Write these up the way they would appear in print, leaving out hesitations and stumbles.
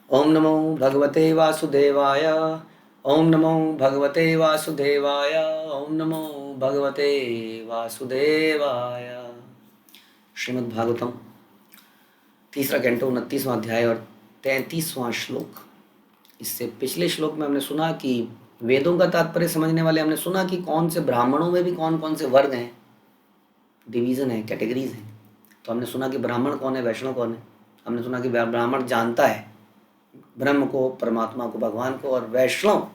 ओम नमो भगवते वासुदेवाय। ओम नमो भगवते वासुदेवाय। ओम नमो भगवते वासुदेवाय। श्रीमद् भागवतम तीसरा कैंटो 29वां अध्याय और 33वां श्लोक। इससे पिछले श्लोक में हमने सुना कि वेदों का तात्पर्य समझने वाले हमने सुना कि कौन से ब्राह्मणों में भी कौन कौन से वर्ग हैं, डिवीज़न है, कैटेगरीज हैं। तो हमने सुना कि ब्राह्मण कौन है, वैष्णव कौन है। हमने सुना कि ब्राह्मण जानता है ब्रह्म को, परमात्मा को, भगवान को, और वैष्णव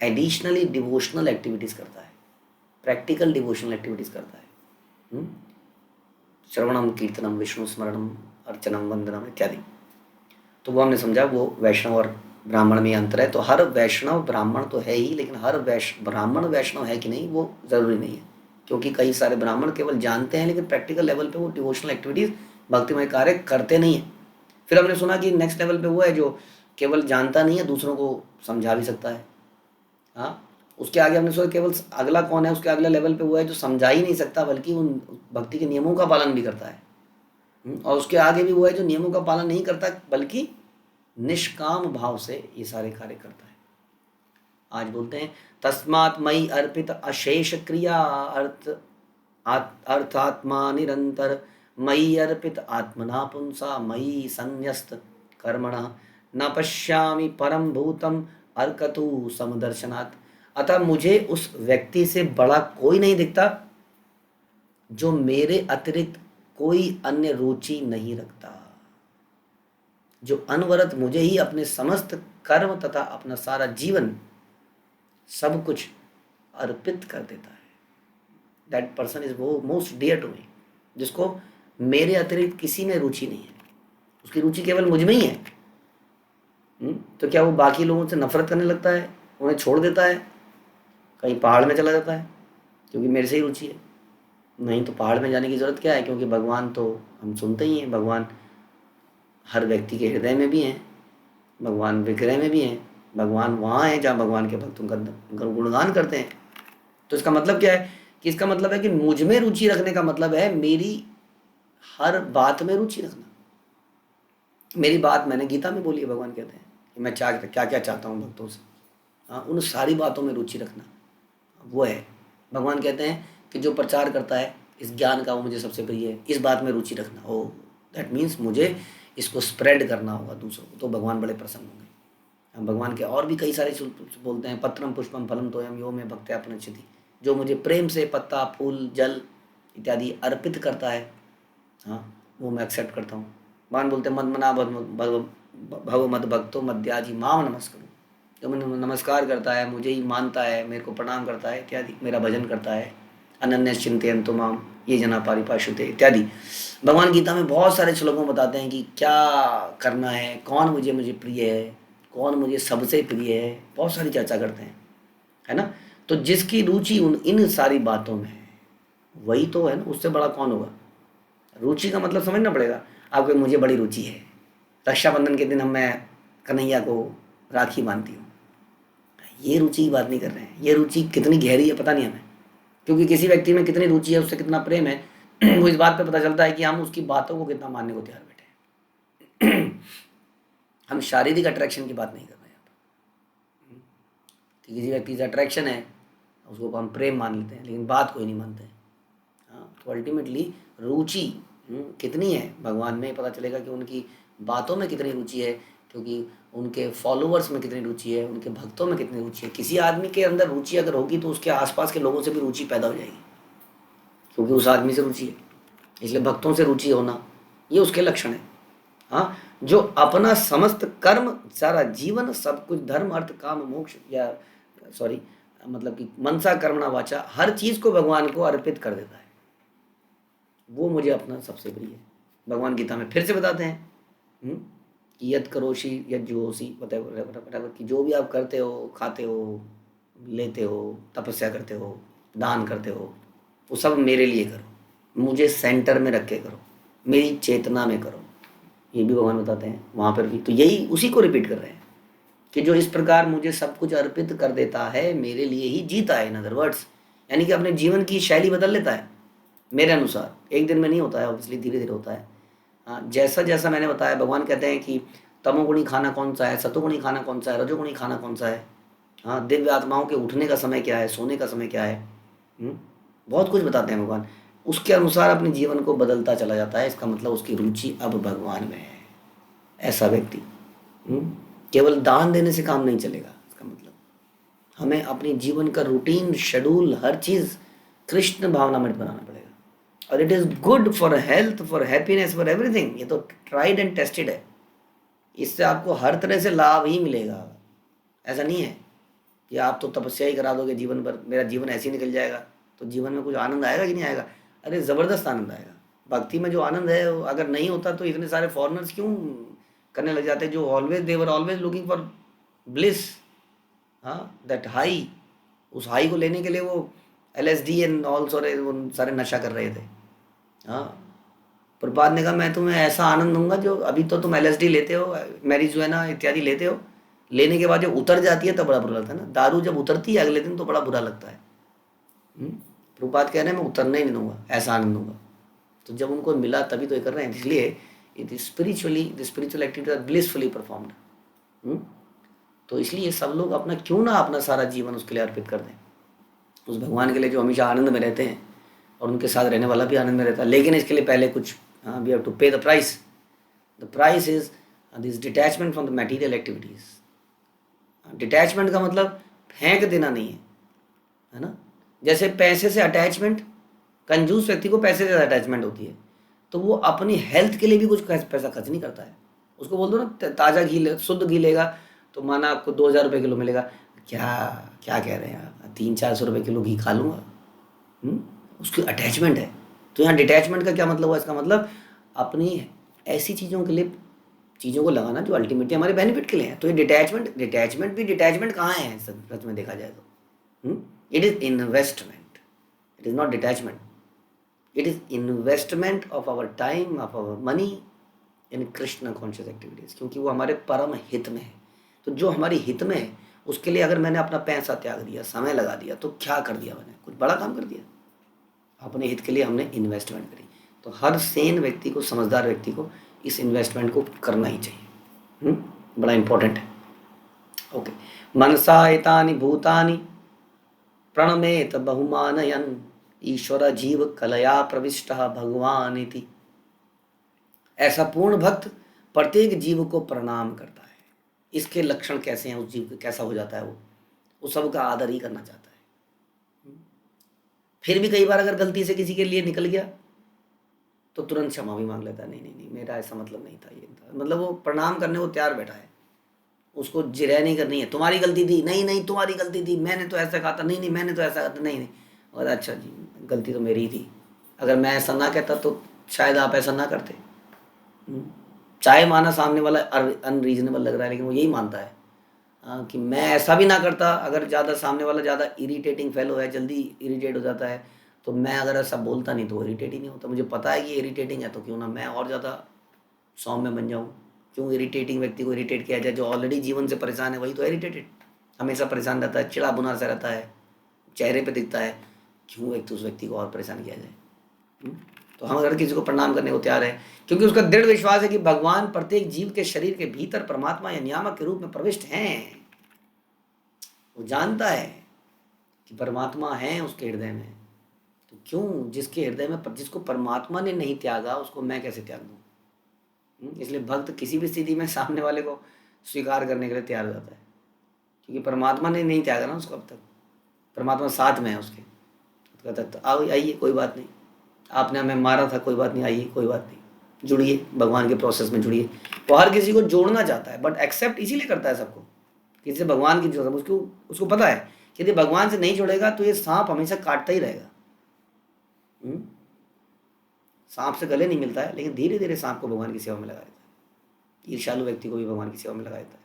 एडिशनली डिवोशनल एक्टिविटीज़ करता है, प्रैक्टिकल डिवोशनल एक्टिविटीज़ करता है। श्रवणम कीर्तनम विष्णु स्मरणम अर्चनम वंदनम इत्यादि। तो वो हमने समझा वो वैष्णव और ब्राह्मण में अंतर है। तो हर वैष्णव ब्राह्मण तो है ही, लेकिन हर ब्राह्मण वैष्णव है कि नहीं वो ज़रूरी नहीं है, क्योंकि कई सारे ब्राह्मण केवल जानते हैं लेकिन प्रैक्टिकल लेवल पे वो डिवोशनल एक्टिविटीज़, भक्तिमय कार्य करते नहीं हैं। फिर हमने सुना कि नेक्स्ट लेवल पे वो है जो केवल जानता नहीं है, दूसरों को समझा भी सकता है। हाँ, उसके आगे हमने सोचा केवल अगला कौन है, उसके अगले लेवल पे वो है जो समझा ही नहीं सकता बल्कि उन भक्ति के नियमों का पालन भी करता है। और उसके आगे भी वो है जो नियमों का पालन नहीं करता बल्कि निष्काम भाव से ये सारे कार्य करता है। आज बोलते हैं तस्मात् मयि अर्पित अशेष क्रिया अर्थात्मा निरंतर मयि अर्पित आत्मना पुंसा मयि संन्यस्त कर्मणः न पश्यामि परम भूतम अर्कतु समदर्शनात्। अतः मुझे उस व्यक्ति से बड़ा कोई नहीं दिखता जो मेरे अतिरिक्त कोई अन्य रुचि नहीं रखता, जो अनवरत मुझे ही अपने समस्त कर्म तथा अपना सारा जीवन सब कुछ अर्पित कर देता है। दैट पर्सन इज वो मोस्ट डियर टू मी, जिसको मेरे अतिरिक्त किसी में रुचि नहीं है, उसकी रुचि केवल मुझ में ही है। तो क्या वो बाकी लोगों से नफरत करने लगता है, उन्हें छोड़ देता है, कहीं पहाड़ में चला जाता है क्योंकि मेरे से ही रुचि है? नहीं, तो पहाड़ में जाने की ज़रूरत क्या है, क्योंकि भगवान तो हम सुनते ही हैं, भगवान हर व्यक्ति के हृदय में भी हैं, भगवान विग्रह में भी हैं, भगवान वहाँ हैं जहाँ भगवान के भक्त उनका गुणगान करते हैं। तो इसका मतलब क्या है कि इसका मतलब है कि मुझ में रुचि रखने का मतलब है मेरी हर बात में रुचि रखना। मेरी बात मैंने गीता में बोली है, भगवान कहते हैं कि मैं क्या क्या चाहता हूँ भक्तों से। हाँ, उन सारी बातों में रुचि रखना वो है। भगवान कहते हैं कि जो प्रचार करता है इस ज्ञान का वो मुझे सबसे प्रिय है, इस बात में रुचि रखना। ओ दैट मीन्स मुझे इसको स्प्रेड करना होगा दूसरों को, तो भगवान बड़े प्रसन्न होंगे। भगवान के और भी कई सारे बोलते हैं पत्रम पुष्पम फलम तोयम यो में भक्त्या अपनच्छति, जो मुझे प्रेम से पत्ता फूल जल इत्यादि अर्पित करता है, हाँ, वो मैं एक्सेप्ट करता हूँ। भगवान बोलते हैं मद मना भव मद भक्तो मद्याजी माम नमस्करो, जो मुझे नमस्कार करता है, मुझे ही मानता है, मेरे को प्रणाम करता है इत्यादि, मेरा भजन करता है, अनन्य चिंतयन्तु माम ये जना पारिपाशुते इत्यादि। भगवान गीता में बहुत सारे श्लोकों में बताते हैं कि क्या करना है, कौन मुझे प्रिय है, कौन मुझे सबसे प्रिय है, बहुत सारी चर्चा करते हैं, है ना। तो जिसकी रुचि इन सारी बातों में है वही तो है ना, उससे बड़ा कौन होगा। रुचि का मतलब समझना पड़ेगा आपको। मुझे बड़ी रुचि है, रक्षाबंधन के दिन मैं कन्हैया को राखी बांधती हूँ, ये रुचि की बात नहीं कर रहे हैं। ये रुचि कितनी गहरी है पता नहीं हमें, क्योंकि किसी व्यक्ति में कितनी रुचि है, उससे कितना प्रेम है वो इस बात पे पता चलता है कि हम उसकी बातों को कितना मानने को तैयार बैठे हैं। हम शारीरिक अट्रैक्शन की बात नहीं कर रहे हैं कि किसी व्यक्ति से अट्रैक्शन है उसको हम प्रेम मान लेते हैं, लेकिन बात कोई नहीं मानते हैं। हाँ, तो अल्टीमेटली रुचि कितनी है भगवान में पता चलेगा कि उनकी बातों में कितनी रुचि है, क्योंकि उनके फॉलोअर्स में कितनी रुचि है, उनके भक्तों में कितनी रुचि है। किसी आदमी के अंदर रुचि अगर होगी तो उसके आसपास के लोगों से भी रुचि पैदा हो जाएगी, क्योंकि उस आदमी से रुचि है। इसलिए भक्तों से रुचि होना ये उसके लक्षण है। हाँ, जो अपना समस्त कर्म, सारा जीवन, सब कुछ, धर्म अर्थ काम मोक्ष, या सॉरी मतलब कि मनसा कर्मणा वाचा, हर चीज़ को भगवान को अर्पित कर देता है, वो मुझे अपना सबसे प्रिय है। भगवान गीता में फिर से बताते हैं कि यद करोषि यद जुहोषि, बताओ कि जो भी आप करते हो, खाते हो, लेते हो, तपस्या करते हो, दान करते हो, वो सब मेरे लिए करो, मुझे सेंटर में रख के करो, मेरी चेतना में करो। ये भी भगवान बताते हैं वहाँ पर भी। तो यही उसी को रिपीट कर रहे हैं कि जो इस प्रकार मुझे सब कुछ अर्पित कर देता है, मेरे लिए ही जीता है। इन अदर वर्ड्स यानी कि अपने जीवन की शैली बदल लेता है मेरे अनुसार। एक दिन में नहीं होता है, ऑब्वियसली धीरे धीरे होता है। जैसा जैसा मैंने बताया, भगवान कहते हैं कि तमोगुणी खाना कौन सा है, सतोगुणी खाना कौन सा है, रजोगुणी खाना कौन सा है, हाँ, दिव्य आत्माओं के उठने का समय क्या है, सोने का समय क्या है, बहुत कुछ बताते हैं भगवान। उसके अनुसार अपने जीवन को बदलता चला जाता है। इसका मतलब उसकी रुचि अब भगवान में है। ऐसा व्यक्ति केवल दान देने से काम नहीं चलेगा। इसका मतलब हमें अपनी जीवन का रूटीन, शेड्यूल, हर चीज़ कृष्ण भावनामृत बनाना पड़ेगा। और it is good for health, for happiness, for everything. ये तो ट्राइड एंड टेस्टेड है। इससे आपको हर तरह से लाभ ही मिलेगा। ऐसा नहीं है कि आप तो तपस्या ही करा दोगे जीवन भर, मेरा जीवन ऐसे ही निकल जाएगा, तो जीवन में कुछ आनंद आएगा कि नहीं आएगा? अरे ज़बरदस्त आनंद आएगा। भक्ति में जो आनंद है, अगर नहीं होता तो इतने सारे फॉरेनर्स क्यों करने लग जाते हैं, जो always they were always looking for bliss, हाँ, दैट हाई। उस हाई को लेने के लिए वो LSD एंड ऑल सारे नशा कर रहे थे। हाँ, प्रभुपाद ने कहा मैं तुम्हें ऐसा आनंद दूंगा जो, अभी तो तुम LSD लेते हो, मैरिजुएना इत्यादि लेते हो, लेने के बाद जब उतर जाती है तब बड़ा बुरा लगता है ना। दारू जब उतरती है अगले दिन तो बड़ा बुरा लगता है। प्रभुपाद कह रहे हैं मैं उतरने ही नहीं दूंगा, ऐसा आनंद दूंगा। तो जब उनको मिला तभी तो ये कर रहे हैं। इसलिए it is spiritually, the spiritual activity are blissfully performed. तो इसलिए सब लोग अपना क्यों ना अपना सारा जीवन उसके लिए अर्पित कर दें, उस भगवान के लिए जो हमेशा आनंद में रहते हैं, और उनके साथ रहने वाला भी आनंद में रहता है। लेकिन इसके लिए पहले कुछ, वी हैव टू पे the price. The price is this detachment from the material activities. Detachment का मतलब फेंक देना नहीं है ना। जैसे पैसे से अटैचमेंट, कंजूस व्यक्ति को पैसे से अटैचमेंट होती है, तो वो अपनी हेल्थ के लिए भी कुछ पैसा खर्च नहीं करता है। उसको बोल दो ना ताज़ा घी, शुद्ध घी लेगा तो माना आपको 2000 रुपये किलो मिलेगा। क्या क्या कह रहे हैं आप, 300-400 रुपये किलो घी खा लूँगा। उसकी अटैचमेंट है। तो यहाँ डिटैचमेंट का क्या मतलब हुआ? इसका मतलब अपनी ऐसी चीज़ों के लिए चीज़ों को लगाना जो अल्टीमेटली हमारे बेनिफिट के लिए है। तो ये डिटैचमेंट भी डिटैचमेंट कहाँ है सच में देखा जाए तो? It is investment, it is not detachment. It is investment of our time, of our money in Krishna conscious activities, क्योंकि वो हमारे परम हित में है। तो जो हमारी हित में है उसके लिए अगर मैंने अपना पैसा त्याग दिया, समय लगा दिया, तो क्या कर दिया मैंने? कुछ बड़ा काम कर दिया। अपने हित के लिए हमने इन्वेस्टमेंट करी। तो हर सेन व्यक्ति को, समझदार व्यक्ति को इस इन्वेस्टमेंट को करना ही चाहिए। बड़ा इंपॉर्टेंट है। ओके, मनसा एतानि भूतानि प्रणमेत बहुमानयन ईश्वर जीव कलया प्रविष्टः भगवान इति। ऐसा पूर्ण भक्त प्रत्येक जीव को प्रणाम करता है। इसके लक्षण कैसे हैं, उस जीव को कैसा हो जाता है? वो सबका आदर ही करना चाहता है। फिर भी कई बार अगर गलती से किसी के लिए निकल गया तो तुरंत क्षमा भी मांग लेता है। नहीं नहीं नहीं, मेरा ऐसा मतलब नहीं था, ये था। मतलब वो प्रणाम करने को तैयार बैठा है। उसको जिरह नहीं करनी है, तुम्हारी गलती थी, नहीं नहीं तुम्हारी गलती थी, मैंने तो ऐसा कहा था, नहीं नहीं मैंने तो ऐसा कहा था, नहीं नहीं, और अच्छा जी गलती तो मेरी ही थी। अगर मैं ऐसा ना कहता तो शायद आप ऐसा ना करते। चाहे माना सामने वाला अनरीजनेबल लग रहा है, लेकिन वो यही मानता है कि मैं ऐसा भी ना करता। अगर ज़्यादा सामने वाला ज़्यादा इरिटेटिंग फेलो है, जल्दी इरिटेट हो जाता है, तो मैं अगर ऐसा बोलता नहीं तो वो इरिटेट ही नहीं होता। मुझे पता है कि इरिटेटिंग है, तो क्यों ना मैं और ज़्यादा सौम्य बन जाऊँ। क्यों इरिटेटिंग व्यक्ति को इरिटेट किया जाए? जो ऑलरेडी जीवन से परेशान है वही तो इरिटेटेड, हमेशा परेशान रहता है, चिड़ा बुना सा रहता है, चेहरे पे दिखता है। क्यों एक तो उस व्यक्ति को और परेशान किया जाए? तो हम अगर किसी को प्रणाम करने को तैयार है, क्योंकि उसका दृढ़ विश्वास है कि भगवान प्रत्येक जीव के शरीर के भीतर परमात्मा या नियामक के रूप में प्रविष्ट हैं। वो जानता है कि परमात्मा है उसके हृदय में। तो क्यों, जिसके हृदय में, जिसको परमात्मा ने नहीं त्यागा उसको मैं कैसे त्याग दूँ? इसलिए भक्त किसी भी स्थिति में सामने वाले को स्वीकार करने के लिए तैयार हो जाता है, क्योंकि परमात्मा ने नहीं त्यागा ना उसको अब तक। परमात्मा साथ में है उसके। तो कहता है तो आओ, आइए, कोई बात नहीं, आपने हमें मारा था, कोई बात नहीं, आइए, कोई बात नहीं, जुड़िए भगवान के प्रोसेस में, जुड़िए। वो हर किसी को जोड़ना चाहता है, बट एक्सेप्ट इसीलिए करता है सबको, किसी से भगवान की जो उसको पता है कि यदि भगवान से नहीं जुड़ेगा तो ये सांप हमेशा काटता ही रहेगा। सांप से गले नहीं मिलता है, लेकिन धीरे धीरे सांप को भगवान की सेवा में लगा देता है। ईर्ष्यालु व्यक्ति को भी भगवान की सेवा में लगा देता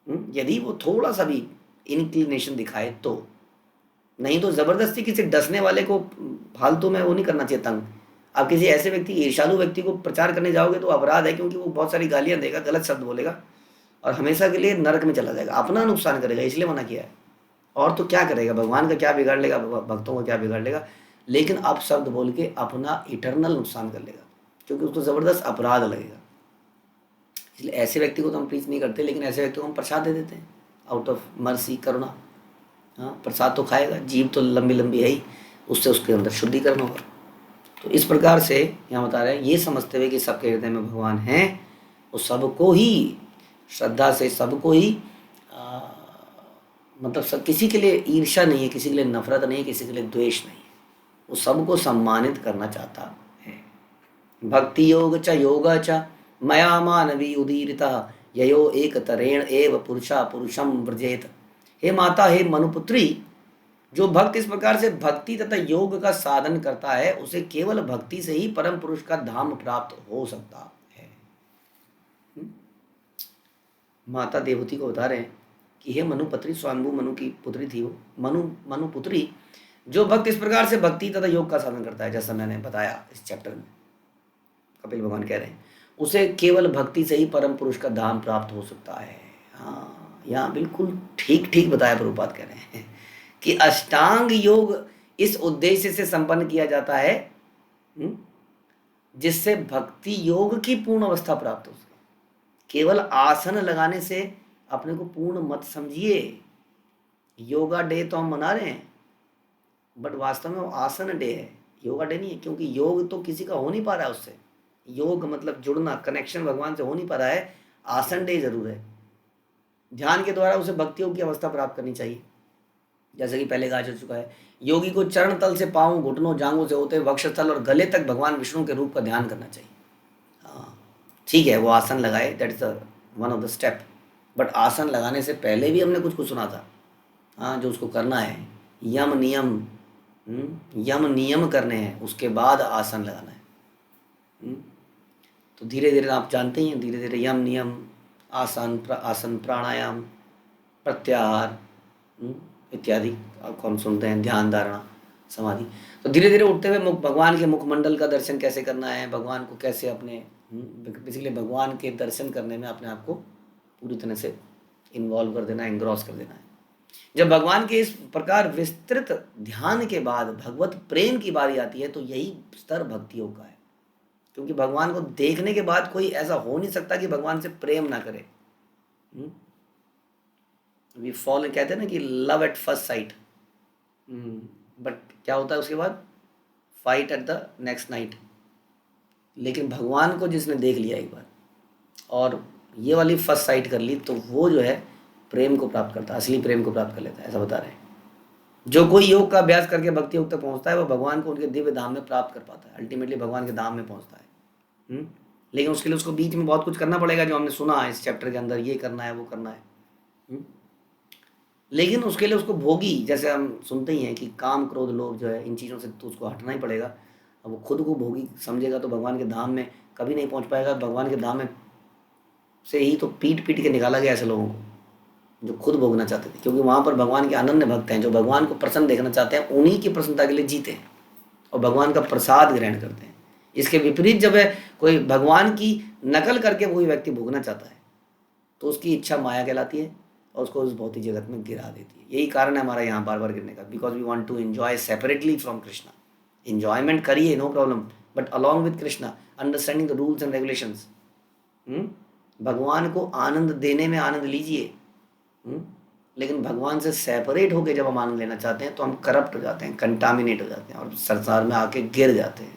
है, यदि वो थोड़ा सा भी इंक्लिनेशन दिखाए तो। नहीं तो जबरदस्ती किसी डसने वाले को फालतू में वो नहीं करना चाहिए, तंग। आप किसी ऐसे व्यक्ति, ईर्ष्यालु व्यक्ति को प्रचार करने जाओगे तो अपराध है, क्योंकि वो बहुत सारी गालियां देगा, गलत शब्द बोलेगा और हमेशा के लिए नरक में चला जाएगा, अपना नुकसान करेगा, इसलिए मना किया है। और तो क्या करेगा, भगवान का क्या बिगाड़ लेगा, भक्तों का क्या बिगाड़ लेगा, लेकिन अपशब्द बोल के अपना इटरनल नुकसान कर लेगा, क्योंकि उसको ज़बरदस्त अपराध लगेगा। इसलिए ऐसे व्यक्ति को तो हम प्रीच नहीं करते, लेकिन ऐसे व्यक्ति को हम प्रसाद दे देते हैं आउट ऑफ मर्सी, करुणा। हाँ, प्रसाद तो खाएगा, जीव तो लंबी लंबी है ही, उससे उसके अंदर शुद्धिकरण होगा। तो इस प्रकार से यहाँ बता रहे हैं, ये समझते हुए कि सबके हृदय में भगवान हैं, वो सबको ही श्रद्धा से, सबको ही मतलब सब, किसी के लिए ईर्ष्या नहीं है, किसी के लिए नफरत नहीं है, किसी के लिए द्वेष नहीं है, वो सबको सम्मानित करना चाहता है। भक्ति योग च योग च मया मानवी उदीरिता ययो एक तरेण एव पुरुषा पुरुषम व्रजेत। हे माता, हे मनुपुत्री, जो भक्त इस प्रकार से भक्ति तथा योग का साधन करता है, उसे केवल भक्ति से ही परम पुरुष का धाम प्राप्त हो सकता है। माता देवती को बता रहे हैं कि हे मनुपुत्री, स्वयंभू मनु की पुत्री थी वो, मनुपुत्री, जो भक्त इस प्रकार से भक्ति तथा योग का साधन करता है, जैसा मैंने बताया इस चैप्टर में, कपिल भगवान कह रहे हैं, उसे केवल भक्ति से ही परम पुरुष का धाम प्राप्त हो सकता है। हाँ, यहाँ बिल्कुल ठीक ठीक बताया प्रभुपाद कह रहे हैं कि अष्टांग योग इस उद्देश्य से संपन्न किया जाता है जिससे भक्ति योग की पूर्ण अवस्था प्राप्त हो सके। केवल आसन लगाने से अपने को पूर्ण मत समझिए। योगा डे तो हम मना रहे हैं, बट वास्तव में वो आसन डे है, योगा डे नहीं है, क्योंकि योग तो किसी का हो नहीं पा रहा है उससे। योग मतलब जुड़ना, कनेक्शन भगवान से हो नहीं पा रहा है, आसन डे जरूर है। ध्यान के द्वारा उसे भक्ति योग की अवस्था प्राप्त करनी चाहिए, जैसे कि पहले कहा जा चुका है। योगी को चरण तल से पांव, घुटनों, जांघों से होते वक्षस्थल और गले तक भगवान विष्णु के रूप का ध्यान करना चाहिए। हाँ ठीक है, वो आसन लगाए, that is one of the step, but आसन लगाने से पहले भी हमने कुछ सुना था। हाँ, जो उसको करना है, यम नियम करने हैं, उसके बाद आसन लगाना है। तो धीरे धीरे आप जानते ही हैं, धीरे धीरे यम नियम, आसन प्राणायाम, प्रत्याहार इत्यादि आपको हम सुनते हैं, ध्यान, धारणा, समाधि। तो धीरे धीरे उठते हुए भगवान के मुखमंडल का दर्शन कैसे करना है, भगवान को कैसे अपने बेसिकली भगवान के दर्शन करने में अपने आप को पूरी तरह से इन्वॉल्व कर देना, एंग्रॉस कर देना है। जब भगवान के इस प्रकार विस्तृत ध्यान के बाद भगवत प्रेम की बारी आती है, तो यही स्तर भक्ति योग का है, क्योंकि भगवान को देखने के बाद कोई ऐसा हो नहीं सकता कि भगवान से प्रेम ना करे। वी फॉल, कहते हैं ना कि love at first sight, but क्या होता है उसके बाद? Fight at the next night. लेकिन भगवान को जिसने देख लिया एक बार और ये वाली फर्स्ट साइट कर ली, तो वो जो है प्रेम को प्राप्त करता है, असली प्रेम को प्राप्त कर लेता है, ऐसा बता रहे हैं। जो कोई योग का अभ्यास करके भक्ति योग तक पहुंचता है, वो भगवान को उनके दिव्य धाम में प्राप्त कर पाता है, अल्टीमेटली भगवान के धाम में पहुंचता है। लेकिन उसके लिए उसको बीच में बहुत कुछ करना पड़ेगा, जो हमने सुना है इस चैप्टर के अंदर, ये करना है, वो करना है। लेकिन उसके लिए उसको भोगी, जैसे हम सुनते ही हैं कि काम क्रोध लोभ जो है, इन चीज़ों से तो उसको हटना ही पड़ेगा। अब वो खुद को भोगी समझेगा तो भगवान के धाम में कभी नहीं पहुंच पाएगा। भगवान के धाम में से ही तो पीट पीट के निकाला गया ऐसे लोगों को जो खुद भोगना चाहते थे, क्योंकि वहाँ पर भगवान के अनन्य भक्त हैं, जो भगवान को प्रसन्न देखना चाहते हैं, उन्हीं की प्रसन्नता के लिए जीते हैं और भगवान का प्रसाद ग्रहण करते हैं। इसके विपरीत जब है कोई भगवान की नकल करके कोई व्यक्ति भोगना चाहता है, तो उसकी इच्छा माया कहलाती है और उसको उस भौतिक जगत में गिरा देती है। यही कारण है हमारा यहाँ बार बार गिरने का, because we want to enjoy separately from Krishna. Enjoyment करिए, no problem, but along with Krishna, understanding the rules and regulations. भगवान को आनंद देने में आनंद लीजिए, लेकिन भगवान से सेपरेट होकर जब हम आनंद लेना चाहते हैं तो हम करप्ट हो जाते हैं, कंटामिनेट हो जाते हैं और संसार में आके गिर जाते हैं।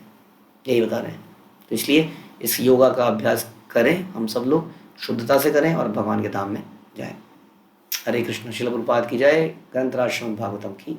यही बता रहे हैं। तो इसलिए इस योगा का अभ्यास करें, हम सब लोग शुद्धता से करें और भगवान के धाम में जाएं। हरे कृष्ण। श्रील प्रभुपाद की जय। ग्रंथराज श्रीमद् भागवतम की